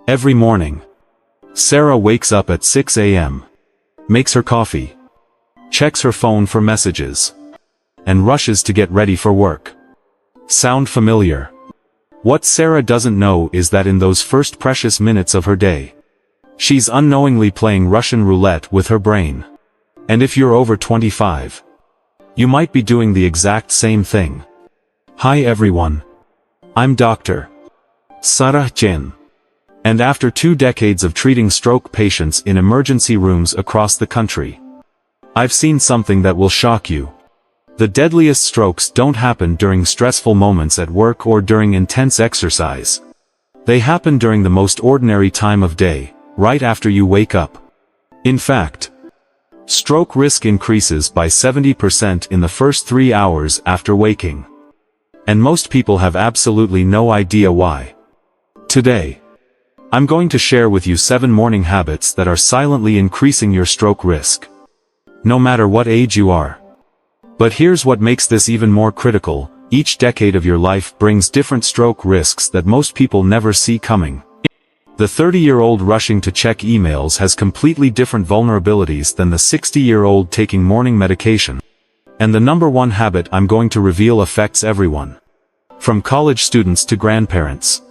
Every morning, Sarah wakes up at 6 a.m., makes her coffee, checks her phone for messages, and rushes to get ready for work. Sound familiar? What Sarah doesn't know is that in those first precious minutes of her day, she's unknowingly playing Russian roulette with her brain. And if you're over 25, you might be doing the exact same thing. Hi everyone. I'm Dr. Chen. And after 2 decades of treating stroke patients in emergency rooms across the country, I've seen something that will shock you. The deadliest strokes don't happen during stressful moments at work or during intense exercise. They happen during the most ordinary time of day, right after you wake up. In fact, stroke risk increases by 70% in the first 3 hours after waking. And most people have absolutely no idea why. Today, I'm going to share with you 7 morning habits that are silently increasing your stroke risk, no matter what age you are. But here's what makes this even more critical: each decade of your life brings different stroke risks that most people never see coming. The 30-year-old rushing to check emails has completely different vulnerabilities than the 60-year-old taking morning medication. And the number 1 habit I'm going to reveal affects everyone, from college students to grandparents,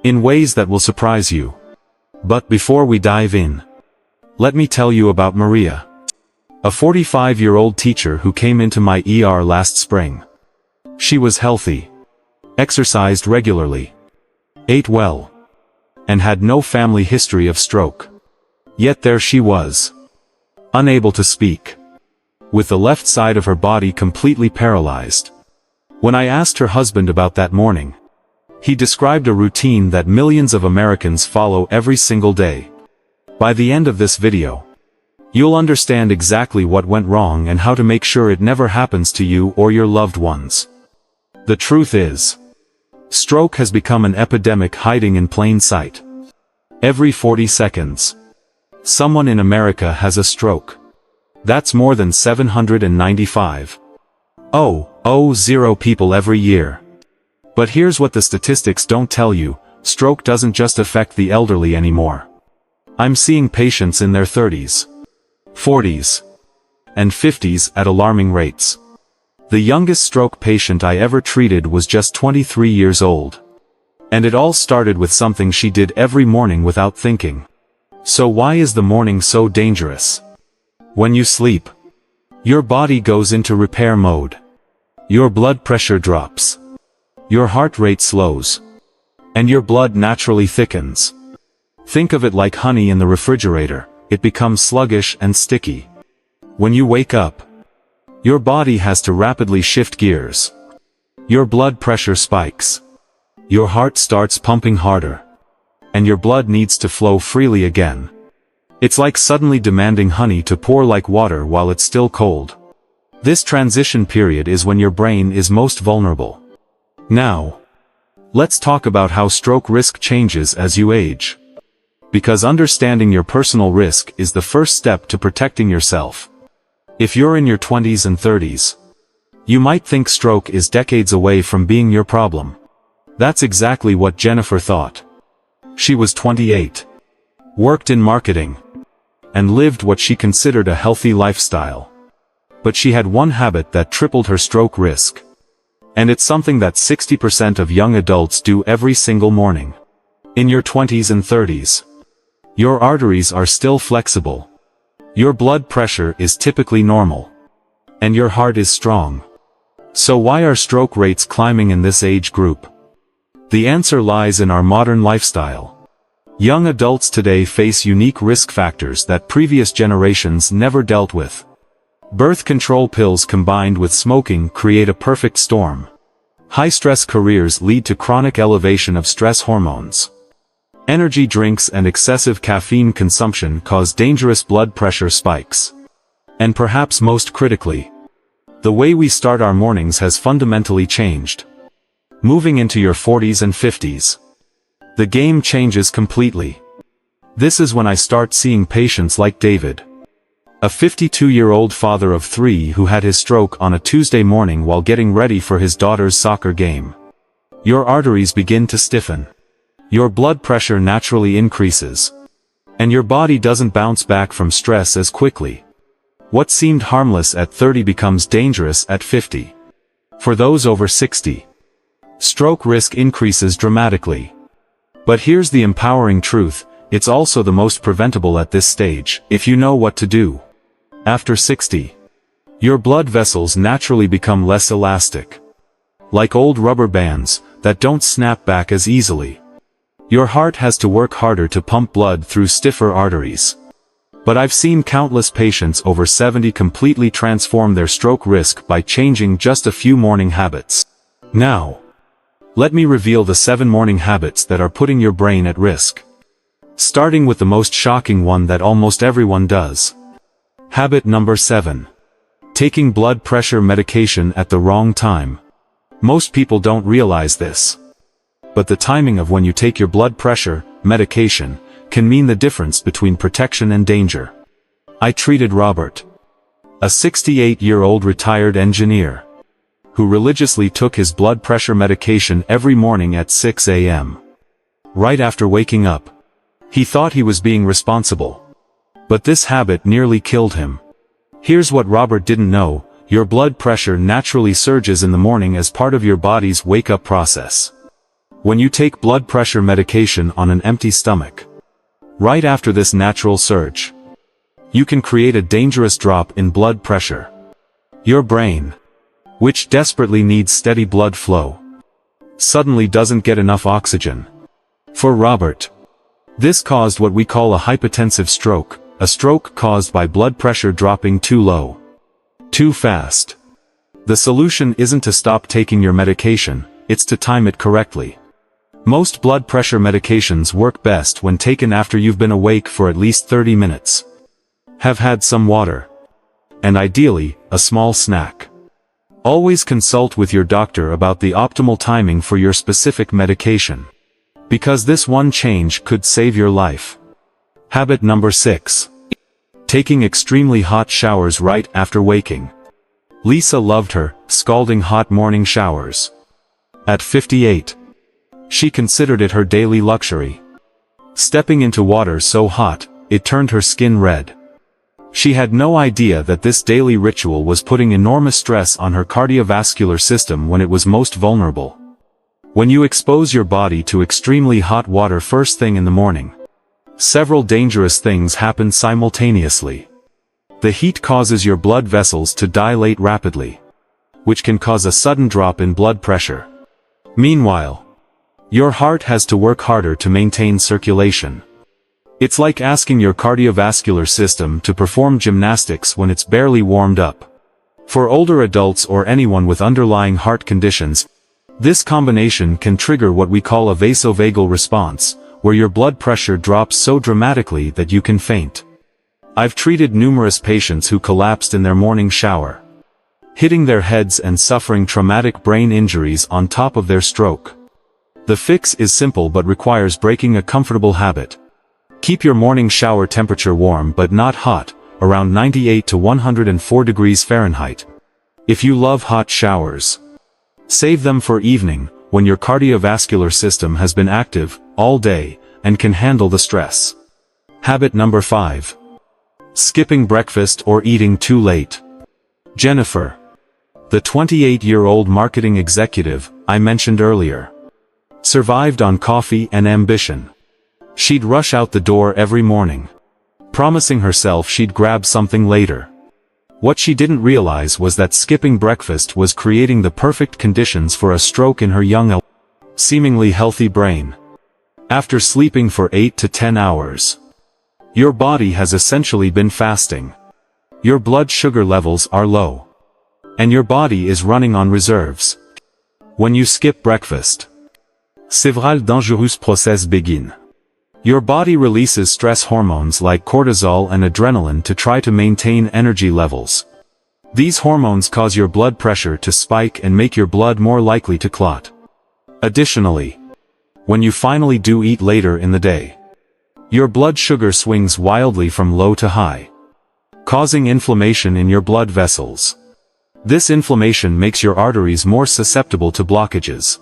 in ways that will surprise you. But before we dive in, let me tell you about Maria, a 45-year-old teacher who came into my ER last spring. She was healthy, exercised regularly, ate well, and had no family history of stroke. Yet there she was, unable to speak, with the left side of her body completely paralyzed. When I asked her husband about that morning, he described a routine that millions of Americans follow every single day. By the end of this video, you'll understand exactly what went wrong and how to make sure it never happens to you or your loved ones. The truth is, stroke has become an epidemic hiding in plain sight. Every 40 seconds, someone in America has a stroke. That's more than 795,000 people every year. But here's what the statistics don't tell you: stroke doesn't just affect the elderly anymore. I'm seeing patients in their 30s, 40s, and 50s at alarming rates. The youngest stroke patient I ever treated was just 23 years old. And it all started with something she did every morning without thinking. So why is the morning so dangerous? When you sleep, your body goes into repair mode. Your blood pressure drops. Your heart rate slows. And your blood naturally thickens. Think of it like honey in the refrigerator. It becomes sluggish and sticky. When you wake up, your body has to rapidly shift gears. Your blood pressure spikes. Your heart starts pumping harder. And your blood needs to flow freely again. It's like suddenly demanding honey to pour like water while it's still cold. This transition period is when your brain is most vulnerable. Now, let's talk about how stroke risk changes as you age. Because understanding your personal risk is the first step to protecting yourself. If you're in your 20s and 30s, you might think stroke is decades away from being your problem. That's exactly what Jennifer thought. She was 28, worked in marketing, and lived what she considered a healthy lifestyle. But she had one habit that tripled her stroke risk. And it's something that 60% of young adults do every single morning. In your 20s and 30s, your arteries are still flexible. Your blood pressure is typically normal. And your heart is strong. So why are stroke rates climbing in this age group? The answer lies in our modern lifestyle. Young adults today face unique risk factors that previous generations never dealt with. Birth control pills combined with smoking create a perfect storm. High-stress careers lead to chronic elevation of stress hormones. Energy drinks and excessive caffeine consumption cause dangerous blood pressure spikes. And perhaps most critically, the way we start our mornings has fundamentally changed. Moving into your 40s and 50s, the game changes completely. This is when I start seeing patients like David, a 52-year-old father of 3 who had his stroke on a Tuesday morning while getting ready for his daughter's soccer game. Your arteries begin to stiffen. your blood pressure naturally increases. And your body doesn't bounce back from stress as quickly. What seemed harmless at 30 becomes dangerous at 50. For those over 60, stroke risk increases dramatically. But here's the empowering truth, it's also the most preventable at this stage, if you know what to do. After 60, your blood vessels naturally become less elastic. Like old rubber bands, that don't snap back as easily. Your heart has to work harder to pump blood through stiffer arteries. But I've seen countless patients over 70 completely transform their stroke risk by changing just a few morning habits. Now, let me reveal the 7 morning habits that are putting your brain at risk. Starting with the most shocking one that almost everyone does. Habit number 7. Taking blood pressure medication at the wrong time. Most people don't realize this. But the timing of when you take your blood pressure medication can mean the difference between protection and danger. I treated Robert, a 68-year-old retired engineer, who religiously took his blood pressure medication every morning at 6 a.m. right after waking up. He thought he was being responsible. But this habit nearly killed him. Here's what Robert didn't know, your blood pressure naturally surges in the morning as part of your body's wake-up process. When you take blood pressure medication on an empty stomach, right after this natural surge, you can create a dangerous drop in blood pressure. Your brain, which desperately needs steady blood flow, suddenly doesn't get enough oxygen. For Robert, this caused what we call a hypotensive stroke, a stroke caused by blood pressure dropping too low, too fast. The solution isn't to stop taking your medication, it's to time it correctly. Most blood pressure medications work best when taken after you've been awake for at least 30 minutes. Have had some water. And ideally, a small snack. Always consult with your doctor about the optimal timing for your specific medication. Because this one change could save your life. Habit number 6. Taking extremely hot showers right after waking. Lisa loved her scalding hot morning showers. At 58. She considered it her daily luxury. Stepping into water so hot, it turned her skin red. She had no idea that this daily ritual was putting enormous stress on her cardiovascular system when it was most vulnerable. When you expose your body to extremely hot water first thing in the morning, several dangerous things happen simultaneously. The heat causes your blood vessels to dilate rapidly, which can cause a sudden drop in blood pressure. Meanwhile, your heart has to work harder to maintain circulation. It's like asking your cardiovascular system to perform gymnastics when it's barely warmed up. For older adults or anyone with underlying heart conditions, this combination can trigger what we call a vasovagal response, where your blood pressure drops so dramatically that you can faint. I've treated numerous patients who collapsed in their morning shower, hitting their heads and suffering traumatic brain injuries on top of their stroke. The fix is simple but requires breaking a comfortable habit. Keep your morning shower temperature warm but not hot, around 98 to 104 degrees Fahrenheit. If you love hot showers, save them for evening, when your cardiovascular system has been active all day and can handle the stress. Habit number 5. Skipping breakfast or eating too late. Jennifer, the 28-year-old marketing executive I mentioned earlier, survived on coffee and ambition. She'd rush out the door every morning, promising herself she'd grab something later. What she didn't realize was that skipping breakfast was creating the perfect conditions for a stroke in her young, seemingly healthy brain. After sleeping for 8 to 10 hours, your body has essentially been fasting. Your blood sugar levels are low, and your body is running on reserves. When you skip breakfast, several dangerous processes begin. Your body releases stress hormones like cortisol and adrenaline to try to maintain energy levels. These hormones cause your blood pressure to spike and make your blood more likely to clot. Additionally, when you finally do eat later in the day, your blood sugar swings wildly from low to high, causing inflammation in your blood vessels. This inflammation makes your arteries more susceptible to blockages.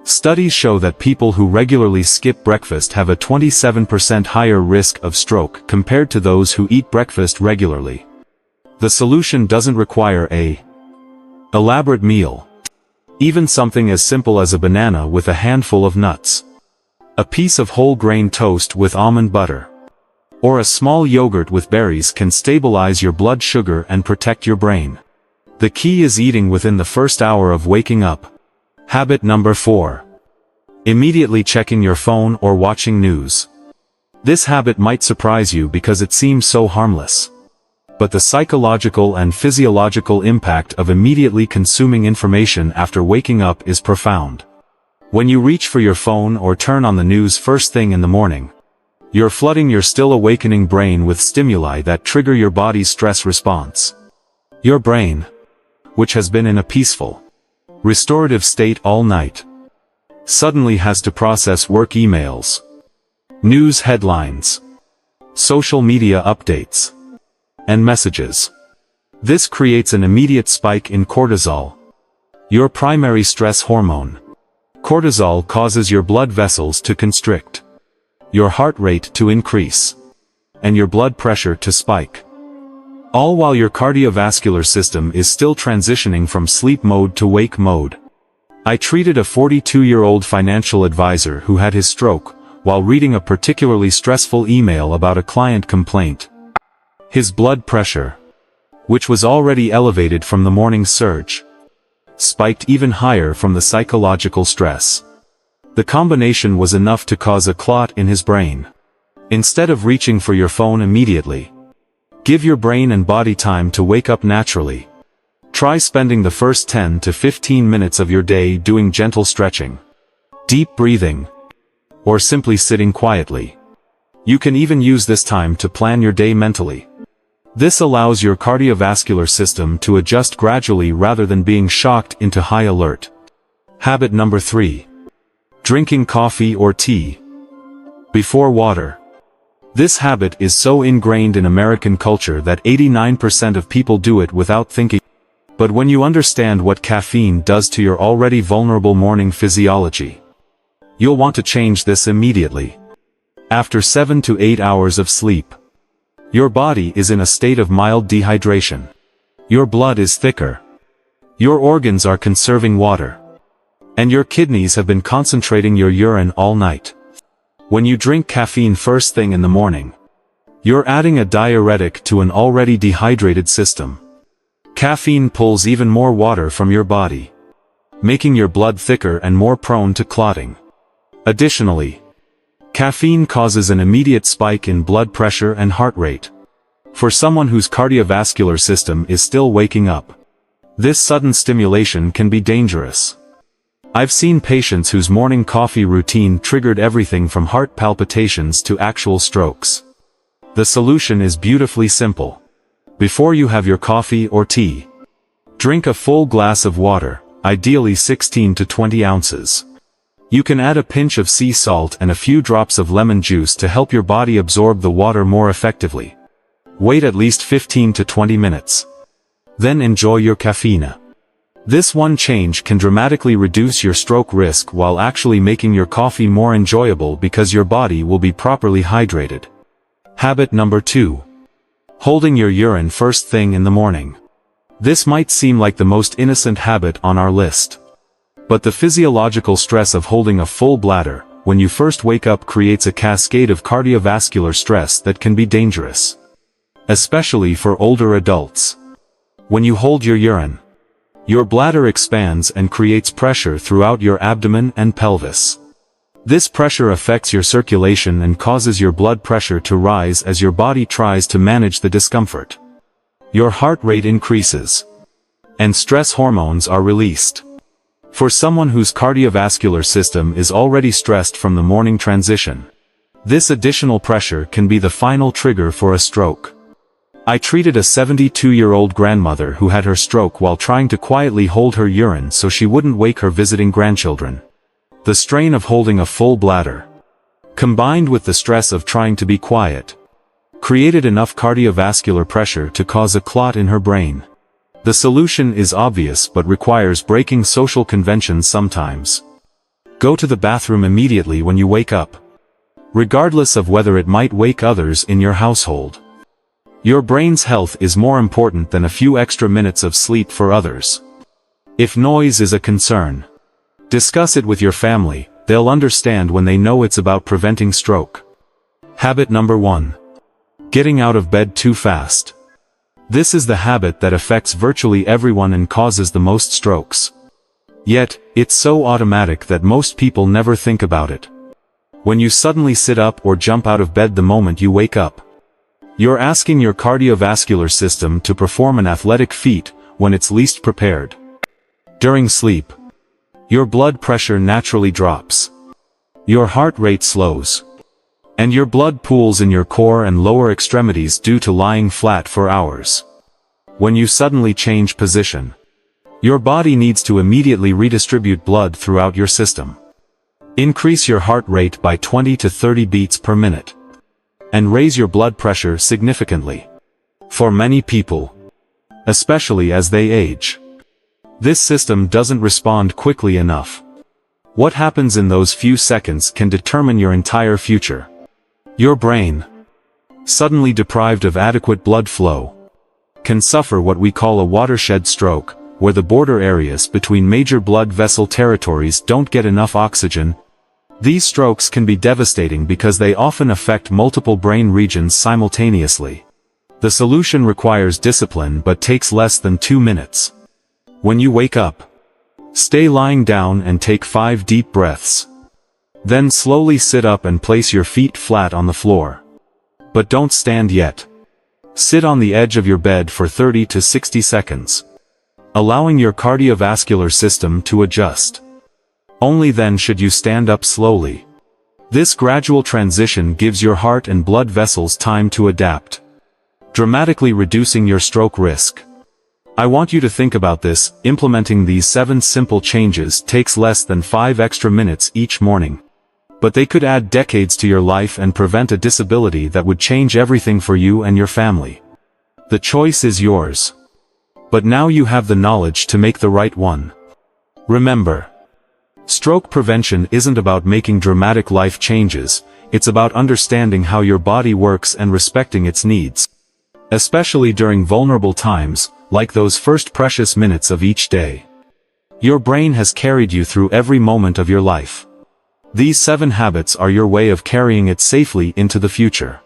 Studies show that people who regularly skip breakfast have a 27% higher risk of stroke compared to those who eat breakfast regularly. The solution doesn't require an elaborate meal. Even something as simple as a banana with a handful of nuts, a piece of whole grain toast with almond butter, or a small yogurt with berries can stabilize your blood sugar and protect your brain. The key is eating within the first hour of waking up. Habit number 4. Immediately checking your phone or watching news. This habit might surprise you because it seems so harmless. But the psychological and physiological impact of immediately consuming information after waking up is profound. When you reach for your phone or turn on the news first thing in the morning, you're flooding your still awakening brain with stimuli that trigger your body's stress response. Your brain, which has been in a peaceful, restorative state all night, suddenly has to process work emails, news headlines, social media updates, and messages. This creates an immediate spike in cortisol, your primary stress hormone. Cortisol causes your blood vessels to constrict, your heart rate to increase, and your blood pressure to spike. All while your cardiovascular system is still transitioning from sleep mode to wake mode. I treated a 42-year-old financial advisor who had his stroke while reading a particularly stressful email about a client complaint. His blood pressure, which was already elevated from the morning surge, spiked even higher from the psychological stress. The combination was enough to cause a clot in his brain. Instead of reaching for your phone immediately, give your brain and body time to wake up naturally. Try spending the first 10 to 15 minutes of your day doing gentle stretching, deep breathing, or simply sitting quietly. You can even use this time to plan your day mentally. This allows your cardiovascular system to adjust gradually rather than being shocked into high alert. Habit number 3. Drinking coffee or tea before water. This habit is so ingrained in American culture that 89% of people do it without thinking. But when you understand what caffeine does to your already vulnerable morning physiology, you'll want to change this immediately. After 7 to 8 hours of sleep, your body is in a state of mild dehydration. Your blood is thicker. Your organs are conserving water. And your kidneys have been concentrating your urine all night. When you drink caffeine first thing in the morning, you're adding a diuretic to an already dehydrated system. Caffeine pulls even more water from your body, making your blood thicker and more prone to clotting. Additionally, caffeine causes an immediate spike in blood pressure and heart rate. For someone whose cardiovascular system is still waking up, this sudden stimulation can be dangerous. I've seen patients whose morning coffee routine triggered everything from heart palpitations to actual strokes. The solution is beautifully simple. Before you have your coffee or tea, drink a full glass of water, ideally 16 to 20 ounces. You can add a pinch of sea salt and a few drops of lemon juice to help your body absorb the water more effectively. Wait at least 15 to 20 minutes. Then enjoy your caffeine. This one change can dramatically reduce your stroke risk while actually making your coffee more enjoyable because your body will be properly hydrated. Habit number 2. Holding your urine first thing in the morning. This might seem like the most innocent habit on our list. But the physiological stress of holding a full bladder when you first wake up creates a cascade of cardiovascular stress that can be dangerous, especially for older adults. When you hold your urine, your bladder expands and creates pressure throughout your abdomen and pelvis. This pressure affects your circulation and causes your blood pressure to rise as your body tries to manage the discomfort. Your heart rate increases, and stress hormones are released. For someone whose cardiovascular system is already stressed from the morning transition, this additional pressure can be the final trigger for a stroke. I treated a 72-year-old grandmother who had her stroke while trying to quietly hold her urine so she wouldn't wake her visiting grandchildren. The strain of holding a full bladder, combined with the stress of trying to be quiet, created enough cardiovascular pressure to cause a clot in her brain. The solution is obvious but requires breaking social conventions sometimes. Go to the bathroom immediately when you wake up, regardless of whether it might wake others in your household. Your brain's health is more important than a few extra minutes of sleep for others. If noise is a concern, discuss it with your family. They'll understand when they know it's about preventing stroke. Habit number 1. Getting out of bed too fast. This is the habit that affects virtually everyone and causes the most strokes. Yet, it's so automatic that most people never think about it. When you suddenly sit up or jump out of bed the moment you wake up, you're asking your cardiovascular system to perform an athletic feat when it's least prepared. During sleep, your blood pressure naturally drops. Your heart rate slows. And your blood pools in your core and lower extremities due to lying flat for hours. When you suddenly change position, your body needs to immediately redistribute blood throughout your system. Increase your heart rate by 20 to 30 beats per minute. And raise your blood pressure significantly. For many people, especially as they age, this system doesn't respond quickly enough. What happens in those few seconds can determine your entire future. Your brain, suddenly deprived of adequate blood flow, can suffer what we call a watershed stroke, where the border areas between major blood vessel territories don't get enough oxygen. These strokes can be devastating because they often affect multiple brain regions simultaneously. The solution requires discipline but takes less than 2 minutes. When you wake up, stay lying down and take 5 deep breaths. Then slowly sit up and place your feet flat on the floor. But don't stand yet. Sit on the edge of your bed for 30 to 60 seconds, allowing your cardiovascular system to adjust. Only then should you stand up slowly. This gradual transition gives your heart and blood vessels time to adapt, dramatically reducing your stroke risk. I want you to think about this. Implementing these 7 simple changes takes less than 5 extra minutes each morning. But they could add decades to your life and prevent a disability that would change everything for you and your family. The choice is yours. But now you have the knowledge to make the right one. Remember, stroke prevention isn't about making dramatic life changes, it's about understanding how your body works and respecting its needs. Especially during vulnerable times, like those first precious minutes of each day. Your brain has carried you through every moment of your life. These 7 habits are your way of carrying it safely into the future.